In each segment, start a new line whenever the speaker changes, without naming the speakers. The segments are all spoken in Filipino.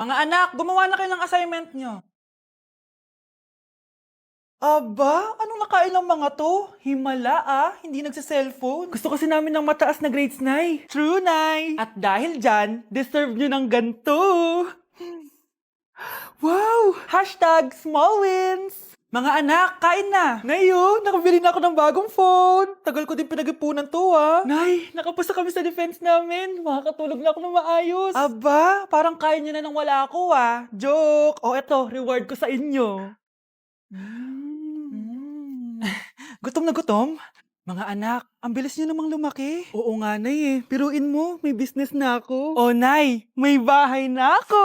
Mga anak, gumawa na kayo ng assignment nyo. Aba, anong nakain ng mga to? Himala hindi nagsa-cellphone. Gusto kasi namin ng mataas na grades, Nay. True, Nay. At dahil dyan, deserve nyo ng ganito. Wow! Hashtag small wins! Mga anak, kain na! Nay, nakabili na ako ng bagong phone! Tagal ko din pinag-ipunan to, Nay, nakapasa kami sa defense namin. Makakatulog na ako ng maayos. Aba, parang kaya nyo na nang wala ako, Joke! O eto, reward ko sa inyo. Gutom na gutom? Mga anak, ang bilis niyo namang lumaki. Oo nga, Nay Piruin mo, may business na ako. Oh, Nay, may bahay na ako!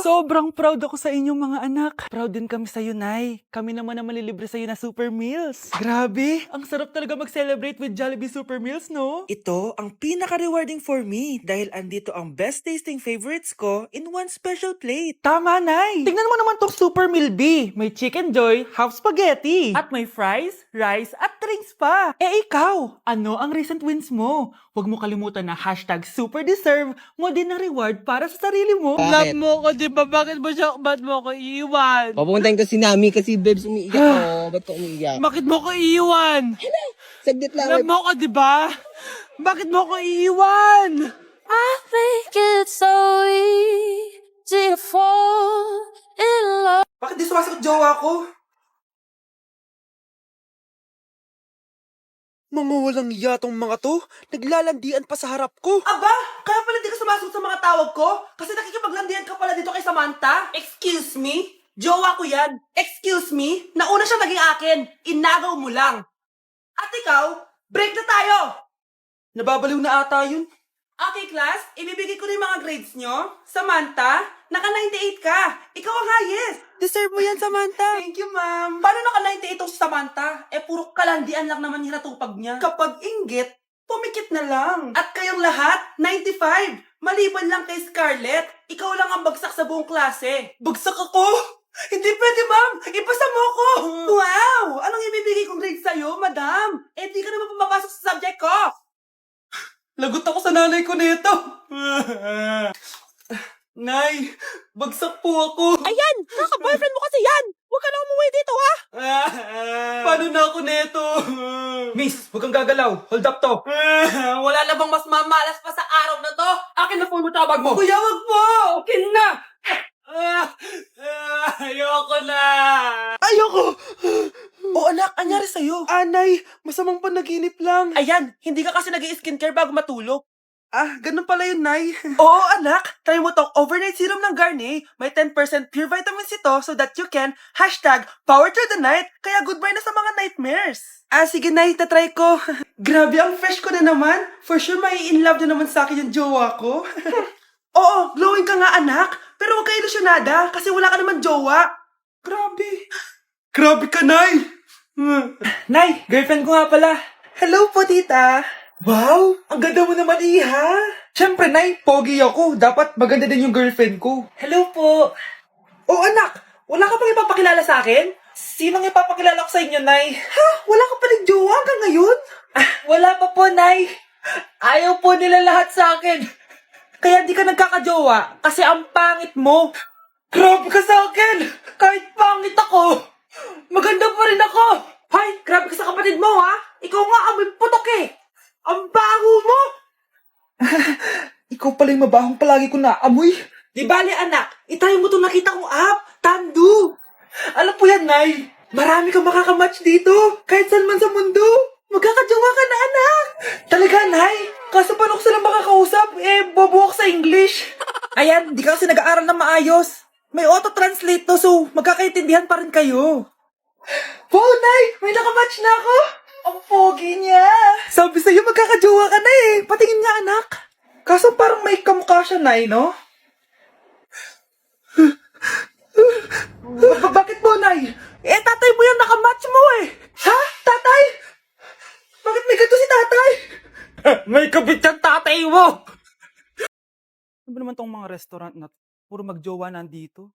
Sobrang proud ako sa inyo mga anak. Proud din kami sa'yo, Nay. Kami naman na malilibre sa'yo na Super Meals. Grabe, ang sarap talaga mag-celebrate with Jollibee Super Meals, no? Ito ang pinaka-rewarding for me dahil andito ang best tasting favorites ko in one special plate. Tama, Nay! Tingnan mo naman tong Super Meal B. May Chicken Joy, half spaghetti. At may fries, rice, at drinks pa. Ikaw, ano ang recent wins mo? Huwag mo kalimutan na hashtag super deserve mo din ng reward para sa sarili mo.
Bakit?
Love mo ko, di ba? Bakit mo ko iiwan?
Papuntahin ko si Nami kasi babes umiiyak ako. Ba't ka umiiyak?
Bakit mo ko iiwan?
Saglit lang.
Love mo ko, di ba? Bakit mo ko iiwan?
I think it's so easy to fall in love.
Bakit di sumasagot jowa ko?
Mga walang iya tong mga to, naglalandian pa sa harap ko.
Aba, kaya pala di ka sumasagot sa mga tawag ko? Kasi nakikipaglandian ka pala dito kay Samantha? Excuse me? Jowa ko yan. Excuse me? Nauna siya naging akin. Inagaw mo lang. At ikaw, break na tayo! Nababaliw na ata yun. Okay, class. Ibibigay ko na yung mga grades nyo. Samantha, naka-98 ka. Ikaw ang highest.
Deserve mo yan, Samantha.
Thank you, ma'am. Paano naka-98 si Samantha? Puro kalandian lang naman hinatupag niya. Kapag inggit, pumikit na lang. At kayong lahat, 95. Maliban lang kay Scarlett, ikaw lang ang bagsak sa buong klase. Bagsak ako? Hindi pwede, ma'am. Ipasa mo ako. Wow! Anong ibibigay kong grade sa'yo, madam? Di ka naman pumapasok sa subject ko. Lagot ako sa nanay ko nito. Nay, bagsak po ako.
Ayan! Kaka-boyfriend mo kasi yan! Huwag ka na umuwi dito, ha?
Paano na ako neto? Miss, huwag kang gagalaw. Hold up to. Wala na bang mas mamalas pa sa araw na to? Akin na phone mo, tabag mo. Kuya, wag po. Akin na. Ayoko na.
Ayoko! O anak, anyari sa'yo? Anay, masamang panaginip lang.
Ayan, hindi ka kasi nag-i-skincare bago matulog.
Ganun pala yun, Nay.
Oo, anak. Try mo tong overnight serum ng Garnier. May 10% pure vitamins ito so that you can #power through the night. Kaya goodbye na sa mga nightmares. Sige, Nay. Tatry ko. Grabe, ang fresh ko na naman. For sure, may in love na naman sa akin yung jowa ko. Oo, glowing ka nga, anak. Pero huwag ka ilusyonada kasi wala ka naman jowa. Grabe. Grabe ka, Nay. Nay, girlfriend ko nga pala. Hello po, tita. Wow, ang ganda mo naman, Iha. Siyempre, Nay, pogi ako. Dapat maganda din yung girlfriend ko. Hello po. Oh, anak, wala ka pang ipapakilala sa akin? Sinong ipapakilala ko sa inyo, Nay? Ha? Wala ka palang jowa hanggang ngayon? Wala pa po, Nay. Ayaw po nila lahat sa akin. Kaya di ka nagkakajowa kasi ang pangit mo. Grabe ka sa akin. Kahit pangit ako, maganda pa rin ako. Hay, grabe ka sa kapatid mo, ha? Ikaw nga amoy putok eh. Ang baho mo! Ikaw pala yung mabahong palagi ko naamoy. Di bali, anak. Itry mo itong nakita kong app. Tandu. Alam po yan, Nay. Marami kang makakamatch dito. Kahit saan man sa mundo. Magkakajowa ka na, anak. Talaga, Nay? Kaso paano ko silang makakausap? Bobo ako sa English. Ayan, di ka kasi nag-aaral na maayos. May auto-translate to, so magkakaintindihan pa rin kayo. Wow, Nay! May nakamatch na ako! Ang pogi niya! Sabi sa'yo, magkakajowa ka na Patingin nga, anak. Kaso parang may kamukha siya, Nay, no? Bakit mo, Nay? Tatay mo yung nakamatch mo Ha? Tatay? Bakit may ganito si tatay? May kabit yung tatay mo! Ano ba naman tong mga restaurant na puro magjowa nandito?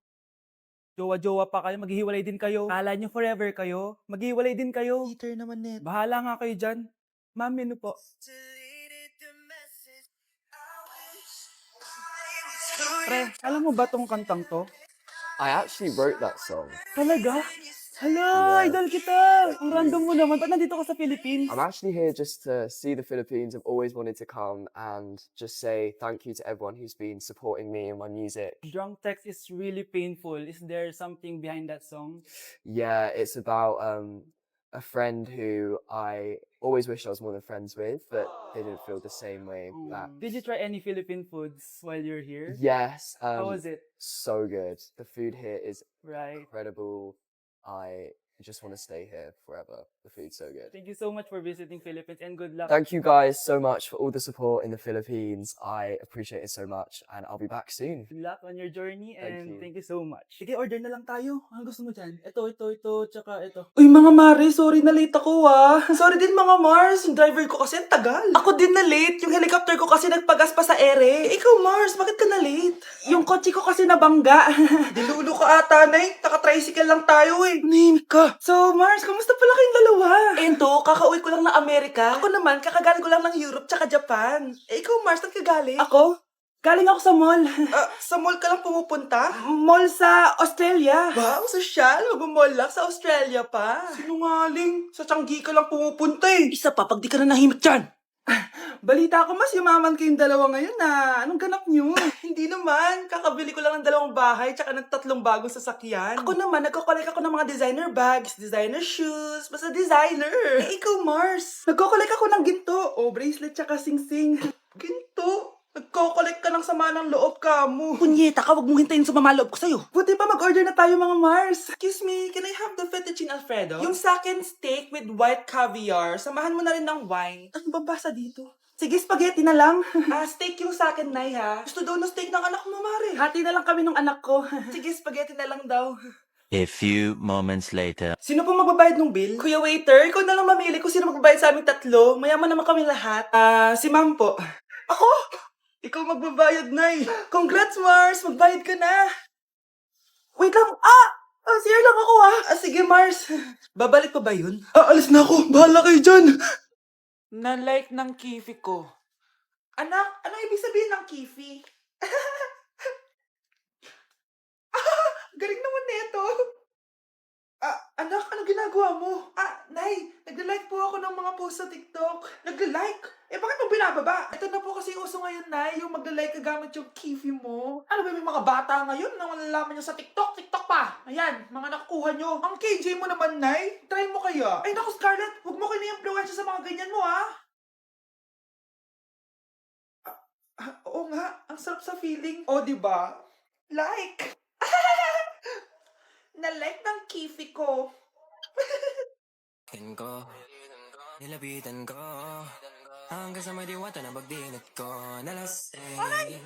Jowa-jowa pa kayo, maghihiwalay din kayo. Kala nyo forever kayo, maghihiwalay din kayo.
Peter naman, net.
Bahala nga kayo dyan. Ma'am, menu po.
Who
Pre, alam mo ba tong kantang to?
I actually wrote that song.
Talaga? Hala,
Yeah.
idol kita! Ang random mo naman. Ba't nandito ka sa Philippines?
I'm actually here just to see the Philippines. I've always wanted to come and just say thank you to everyone who's been supporting me and my music.
Drunk text is really painful. Is there something behind that song?
Yeah, it's about a friend who I always wished I was more than friends with, but they didn't feel the same way back.
Did you try any Philippine foods while you're here?
Yes,
How was it?
so good. The food here is
Right.
incredible. I just want to stay here forever. The food's so good.
Thank you so much for visiting Philippines and good luck.
Thank you guys so much for all the support in the Philippines. I appreciate it so much, and I'll be back soon.
Good luck on your journey and
you.
thank you so much. Sige, order na lang tayo. Ano gusto mo dyan? Ito, tsaka ito.
Uy, mga Mare, sorry na late ako Sorry din mga Mars, yung driver ko kasi ang tagal. Ako din na late, yung helicopter ko kasi nagpagas pa sa ere. Ikaw Mars, bakit ka na late? Yung kotse ko kasi nabangga. Dilulo ka ata, Nay. Naka-tricycle lang tayo eh. Name ka. So Mars, kamusta pala kayong dalawa? Ento, kakauwi ko lang ng Amerika. Ako naman, kakagaling ko lang ng Europe tsaka Japan. Ikaw Mars, saan ka galing?
Ako? Galing ako sa mall.
Sa mall ka lang pumupunta?
Mall sa Australia.
Wow, sosyal. Mag-mall lang sa Australia pa. Sinungaling. Sa Changi ka lang pumupunta eh. Isa pa, pag di ka na nahimik dyan.
Balita ko mas yumaman kayong dalawa ngayon na. Anong ganap nyo?
Hindi naman. Kakabili ko lang ng 2 bahay tsaka ng 3 bagong sasakyan. Ako naman, nagko-collect ako ng mga designer bags, designer shoes, basta designer. Ikaw, Mars.
Nagko-collect ako ng ginto. O, bracelet tsaka sing-sing.
Ginto. Nagko-collect ka ng sama ng loob ka mo.
Punyeta ka, wag mong hintayin sumama loob ko sa'yo. Buti pa mag-order na tayo mga Mars.
Excuse me, can I have the fettuccine Alfredo? Yung sa akin steak with white caviar. Samahan mo na rin ng wine.
Ano ba basa dito? Sige, spaghetti na lang.
Steak yung sa akin, Nay, ha? Gusto daw ng steak ng anak mo, Mare.
Hati na lang kami ng anak ko.
Sige, spaghetti na lang daw.
A few moments later.
Sino po magbabayad ng bill? Kuya waiter, ikaw na lang mamili kung sino magbabayad sa aming 3. Mayaman naman kami lahat. Si ma'am po. Ako? Ikaw magbabayad, Nay. Congrats, Mars. Magbayad ka na.
Wait lang. Sir lang ako
Sige, Mars. Babalik pa ba yun? Alis na ako. Bahala kayo dyan.
Na-like ng kifi ko.
Anak, anong ibig sabihin ng kifi? Galing naman nito. Anak, ano ginagawa mo? Nay, nagla-like po ako ng mga post sa TikTok. Nagla-like? Bakit mo binababa? Ito na po kasi uso ngayon, Nay, yung magla-like ka gamit yung kifi mo. Ano ba, may mga bata ngayon na malalaman nyo sa TikTok? TikTok pa! Ayan, mga nakukuha nyo. Ang KJ mo naman, Nay. Try mo kaya. Ay, naku, Scarlett, huwag mo kini-influensya sa mga ganyan mo, Oo nga, ang sarap sa feeling. O, diba? Like! Na-like ng kifi ko.
Nilapitan ko hanggang sa madiwata na pagdilat ko nalasing.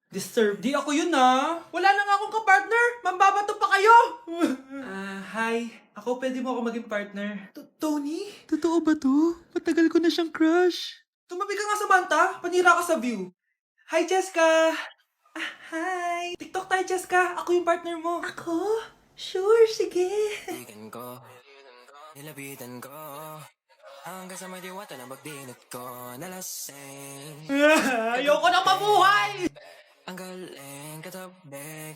Disturb. Di ako yun Wala na nga akong kapartner. Mambabato pa kayo. Hi. Ako, pwede mo ako maging partner. Tony?
Totoo ba to? Matagal ko na siyang crush.
Tumabi ka nga sa banta. Panira ka sa view. Hi, Cheska. Hi. TikTok tayo, Cheska. Ako yung partner mo. Ako? Sure, sige.
Nilapitan ko hanggang sa madiwata na pagdilat ko nalasing.
Ayoko na mabuhay!
Ang galing katabi.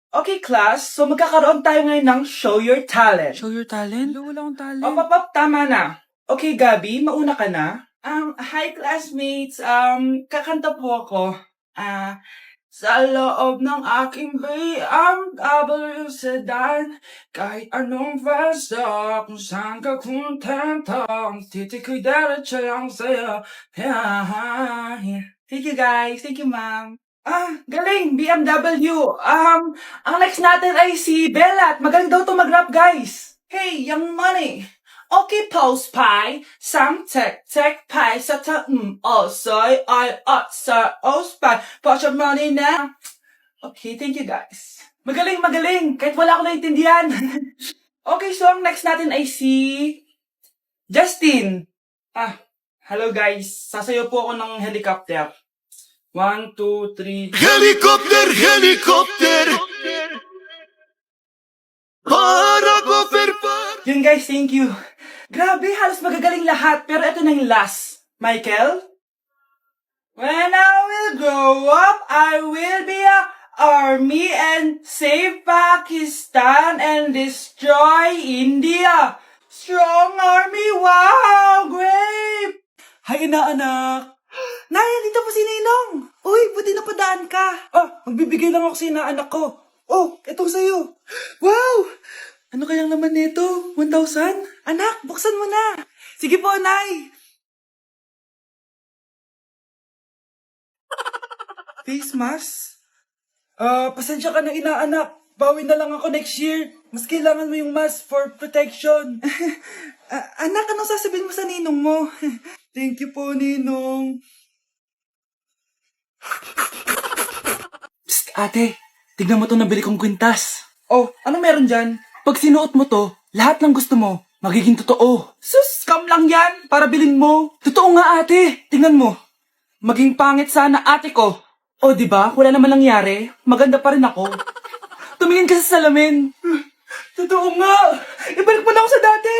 Okay, class. So, magkakaroon tayo ngayon ng Show Your Talent.
Show your talent? Wala akong talent.
Pop, tama na. Okay, Gabi, mauna ka na. Hi, classmates. Kakanta po ako. Sa loob ng aking BMW sedan, kahit anong basta, kung saan ka kontento, ang titik ko'y diretso lang sa'yo. Thank you, guys. Thank you, ma'am. Galing, BMW. Ang next natin ay si Bellat. Magaling daw to mag-rap, guys. Hey, Young Money. Okay, post pie, some tech pie, sa soy, sa spy, put your money now. Okay, thank you guys. Magaling, kahit wala ako naintindihan. Okay, so ang next natin ay si Justin. Hello guys, sasayaw po ako ng helicopter. 1, 2, 3.
Helicopter! Para ko
Yun guys, thank you. Grabe, halos magagaling lahat. Pero ito na yung last. Michael?
When I will grow up, I will be a army and save Pakistan and destroy India. Strong army, wow, great! Hay inaanak! Nay, dito po si Ninong! Uy, buti napadaan ka! Magbibigay lang ako sa inaanak ko. Oh, itong sa'yo. Wow! Ano kayang naman nito? 1,000? Anak, buksan mo na! Sige po, Nay! Face mask? Pasensya ka na inaanak. Bawi na lang ako next year. Mas kailangan mo yung mask for protection. Anak, anong sasabihin mo sa ninong mo? Thank you po, Ninong. Psst, ate. Tignan mo to nabili kong kwintas. Oh, anong meron dyan? Pag sinuot mo to, lahat ng gusto mo, magiging totoo. Sus, scam lang yan. Para bilhin mo. Totoo nga, ate. Tingnan mo. Maging pangit sana ate ko. O, di ba? Wala naman nangyari. Maganda pa rin ako. Tumingin ka sa salamin. Totoo nga. Ibalik mo na ako sa dati.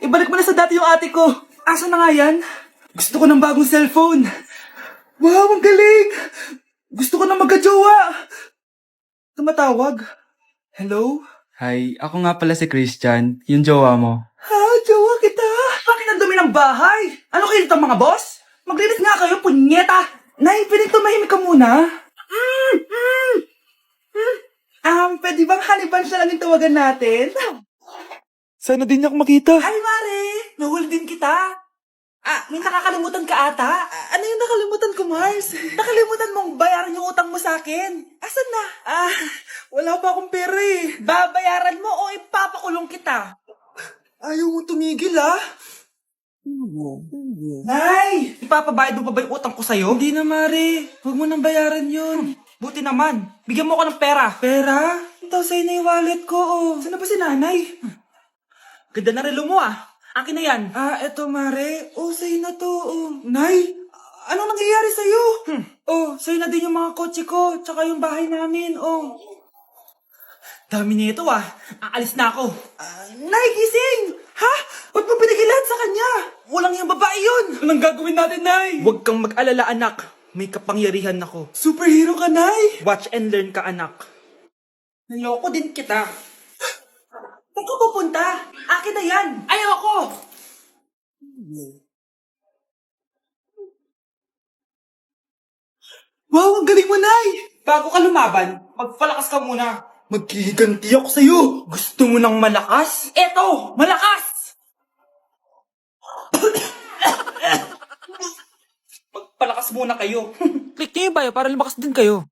Ibalik mo na sa dati yung ate ko. Asa na nga yan? Gusto ko ng bagong cellphone. Wow, ang galing. Gusto ko na magka-jowa. Tumatawag. Hello?
Hi, ako nga pala si Christian, yung jowa mo.
Ha, jowa kita. Bakit ang dumi ng bahay? Ano kayo dito mga boss? Maglinis nga kayo, punyeta. Nay, pwede tumahimik ka muna? Pwede bang honey bunch na lang yung tawagan natin?
Sana din niya ako makita.
Ay, Mare! Nahuli din kita. May nakakalimutan ka ata. Ano yung nakalimutan ko, Mars? Nakalimutan mong bayaran yung utang mo sa akin. Asan na? Wala pa akong pera eh. Babayaran mo o ipapakulong kita? Ayaw mo tumigil, Nay! Ipapabayad mo pa ba yung utang ko sa'yo? Hindi na, Mare. Huwag mo nang bayaran yun. Buti naman. Bigyan mo ako ng pera. Pera? Ito, sa'yo na yung wallet ko, Saan na ba si nanay? Ganda na relo mo, Akin na yan. Eto, Mare. Sa'yo na to, Nay, anong nangyayari sa'yo? Sa'yo na din yung mga kotse ko, tsaka yung bahay namin, Dami nito, Aalis na ako. Nay, gising! Ha? Ba't mo binigay lahat sa kanya? Walang yung babae yun! Anong gagawin natin, Nay? Huwag kang mag-alala, anak. May kapangyarihan ako. Superhero ka, Nay! Watch and learn ka, anak. Naloko din kita. Saan ka pupunta? Akin na yan! Ayoko! Wow, ang galing mo, Nay! Bago ka lumaban, magpalakas ka muna. Maghihiganti ako sa'yo. Gusto mo ng malakas? Eto, malakas! Magpalakas muna kayo. Click niyo yung bio para lumakas din kayo.